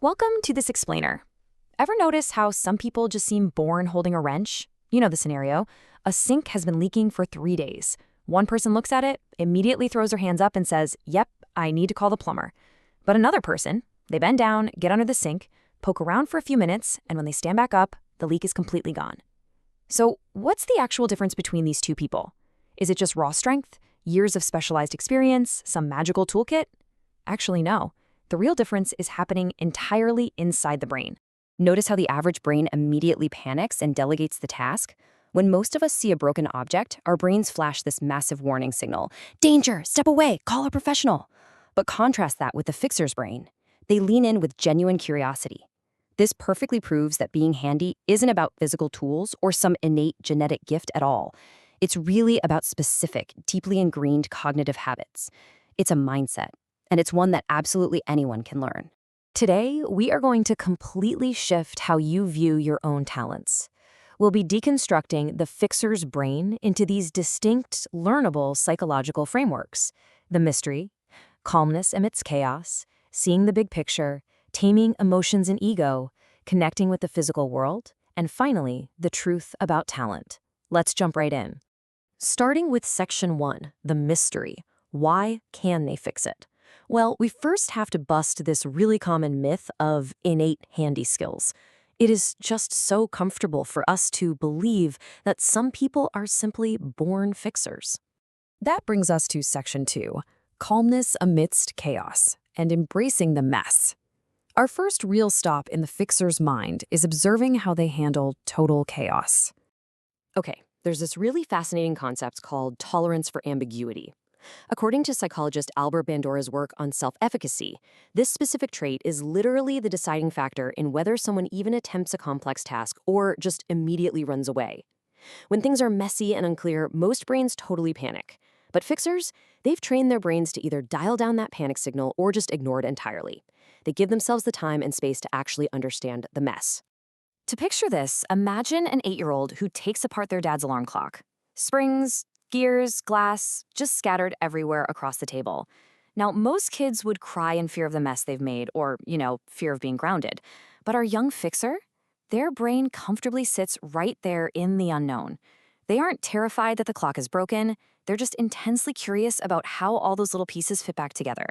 Welcome to This Explainer. Ever notice how some people just seem bored holding a wrench? You know the scenario. A sink has been leaking for 3 days. One person looks at it, immediately throws their hands up and says, "Yep, I need to call the plumber." But another person, they bend down, get under the sink, poke around for a few minutes, and when they stand back up, the leak is completely gone. So what's the actual difference between these two people? Is it just raw strength, years of specialized experience, some magical toolkit? Actually, no. The real difference is happening entirely inside the brain. Notice how the average brain immediately panics and delegates the task? When most of us see a broken object, our brains flash this massive warning signal. Danger! Step away! Call a professional! But contrast that with the fixer's brain. They lean in with genuine curiosity. This perfectly proves that being handy isn't about physical tools or some innate genetic gift at all. It's really about specific, deeply ingrained cognitive habits. It's a mindset, and it's one that absolutely anyone can learn. Today, we are going to completely shift how you view your own talents. We'll be deconstructing the fixer's brain into these distinct, learnable psychological frameworks: the mystery, calmness amidst chaos, seeing the big picture, taming emotions and ego, connecting with the physical world, and finally, the truth about talent. Let's jump right in. Starting with Section 1, the mystery. Why can they fix it? Well, we first have to bust this really common myth of innate handy skills. It is just so comfortable for us to believe that some people are simply born fixers. That brings us to Section 2, calmness amidst chaos, and embracing the mess. Our first real stop in the fixer's mind is observing how they handle total chaos. Okay, there's this really fascinating concept called tolerance for ambiguity. According to psychologist Albert Bandura's work on self-efficacy, this specific trait is literally the deciding factor in whether someone even attempts a complex task or just immediately runs away. When things are messy and unclear, most brains totally panic. But fixers, they've trained their brains to either dial down that panic signal or just ignore it entirely. They give themselves the time and space to actually understand the mess. To picture this, imagine an 8-year-old who takes apart their dad's alarm clock. Springs, gears, glass, just scattered everywhere across the table. Now, most kids would cry in fear of the mess they've made or, fear of being grounded. But our young fixer, their brain comfortably sits right there in the unknown. They aren't terrified that the clock is broken. They're just intensely curious about how all those little pieces fit back together.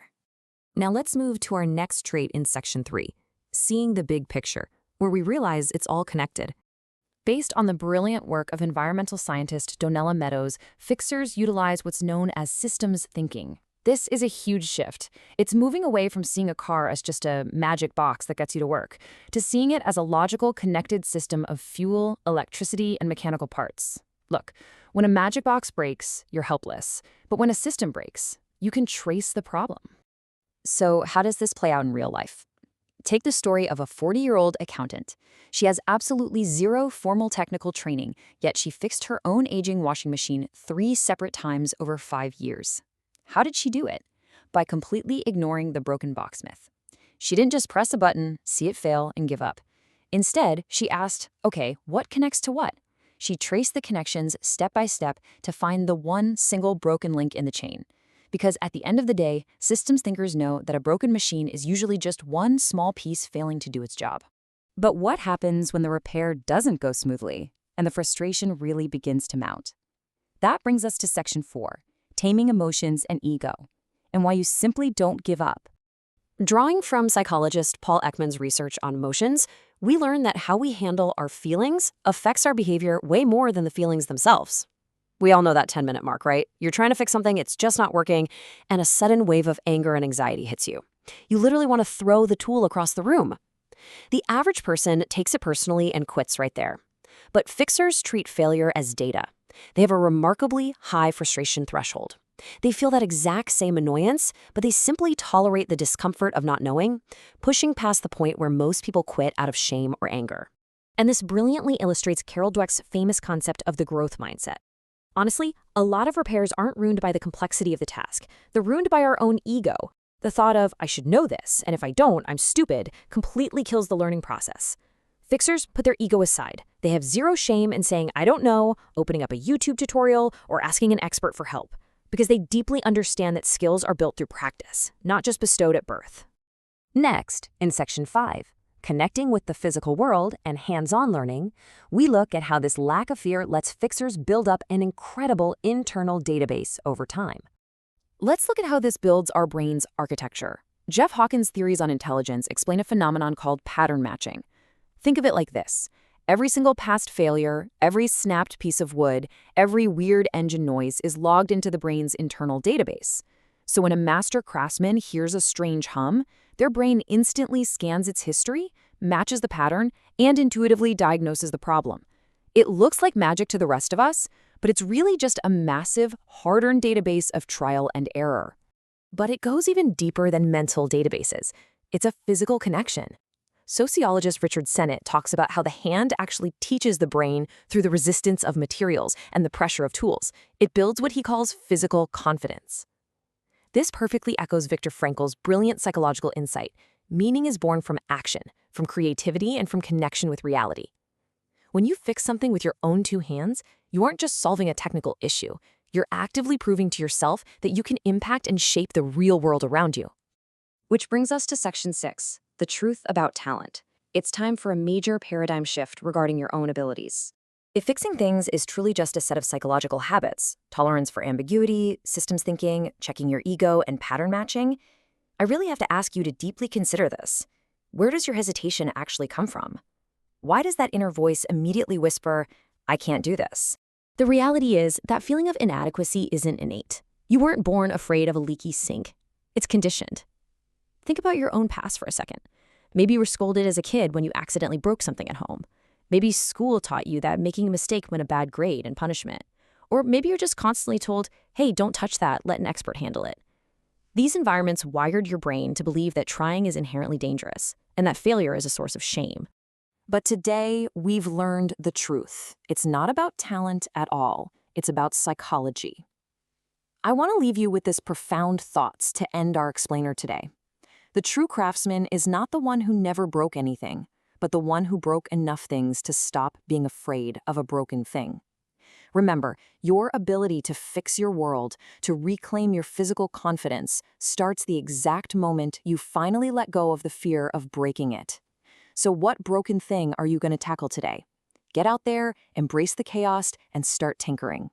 Now let's move to our next trait in Section 3, seeing the big picture, where we realize it's all connected. Based on the brilliant work of environmental scientist Donella Meadows, fixers utilize what's known as systems thinking. This is a huge shift. It's moving away from seeing a car as just a magic box that gets you to work, to seeing it as a logical, connected system of fuel, electricity, and mechanical parts. Look, when a magic box breaks, you're helpless. But when a system breaks, you can trace the problem. So how does this play out in real life? Take the story of a 40-year-old accountant. She has absolutely zero formal technical training, yet she fixed her own aging washing machine 3 separate times over 5 years. How did she do it? By completely ignoring the broken box myth. She didn't just press a button, see it fail, and give up. Instead, she asked, okay, what connects to what? She traced the connections step by step to find the one single broken link in the chain. Because at the end of the day, systems thinkers know that a broken machine is usually just one small piece failing to do its job. But what happens when the repair doesn't go smoothly and the frustration really begins to mount? That brings us to Section 4, taming emotions and ego, and why you simply don't give up. Drawing from psychologist Paul Ekman's research on emotions, we learn that how we handle our feelings affects our behavior way more than the feelings themselves. We all know that 10-minute mark, right? You're trying to fix something, it's just not working, and a sudden wave of anger and anxiety hits you. You literally want to throw the tool across the room. The average person takes it personally and quits right there. But fixers treat failure as data. They have a remarkably high frustration threshold. They feel that exact same annoyance, but they simply tolerate the discomfort of not knowing, pushing past the point where most people quit out of shame or anger. And this brilliantly illustrates Carol Dweck's famous concept of the growth mindset. Honestly, a lot of repairs aren't ruined by the complexity of the task. They're ruined by our own ego. The thought of, I should know this, and if I don't, I'm stupid, completely kills the learning process. Fixers put their ego aside. They have zero shame in saying, I don't know, opening up a YouTube tutorial, or asking an expert for help, because they deeply understand that skills are built through practice, not just bestowed at birth. Next, in Section 5, Connecting with the Physical World and Hands-On Learning, we look at how this lack of fear lets fixers build up an incredible internal database over time. Let's look at how this builds our brain's architecture. Jeff Hawkins' theories on intelligence explain a phenomenon called pattern matching. Think of it like this. Every single past failure, every snapped piece of wood, every weird engine noise is logged into the brain's internal database. So when a master craftsman hears a strange hum, their brain instantly scans its history, matches the pattern, and intuitively diagnoses the problem. It looks like magic to the rest of us, but it's really just a massive, hard-earned database of trial and error. But it goes even deeper than mental databases. It's a physical connection. Sociologist Richard Sennett talks about how the hand actually teaches the brain through the resistance of materials and the pressure of tools. It builds what he calls physical confidence. This perfectly echoes Viktor Frankl's brilliant psychological insight. Meaning is born from action, from creativity, and from connection with reality. When you fix something with your own two hands, you aren't just solving a technical issue. You're actively proving to yourself that you can impact and shape the real world around you. Which brings us to Section 6, the truth about talent. It's time for a major paradigm shift regarding your own abilities. If fixing things is truly just a set of psychological habits, tolerance for ambiguity, systems thinking, checking your ego, and pattern matching, I really have to ask you to deeply consider this. Where does your hesitation actually come from? Why does that inner voice immediately whisper, "I can't do this"? The reality is that feeling of inadequacy isn't innate. You weren't born afraid of a leaky sink. It's conditioned. Think about your own past for a second. Maybe you were scolded as a kid when you accidentally broke something at home. Maybe school taught you that making a mistake meant a bad grade and punishment. Or maybe you're just constantly told, hey, don't touch that, let an expert handle it. These environments wired your brain to believe that trying is inherently dangerous and that failure is a source of shame. But today, we've learned the truth. It's not about talent at all. It's about psychology. I want to leave you with this profound thoughts to end our explainer today. The true craftsman is not the one who never broke anything, but the one who broke enough things to stop being afraid of a broken thing. Remember, your ability to fix your world, to reclaim your physical confidence, starts the exact moment you finally let go of the fear of breaking it. So what broken thing are you going to tackle today? Get out there, embrace the chaos, and start tinkering.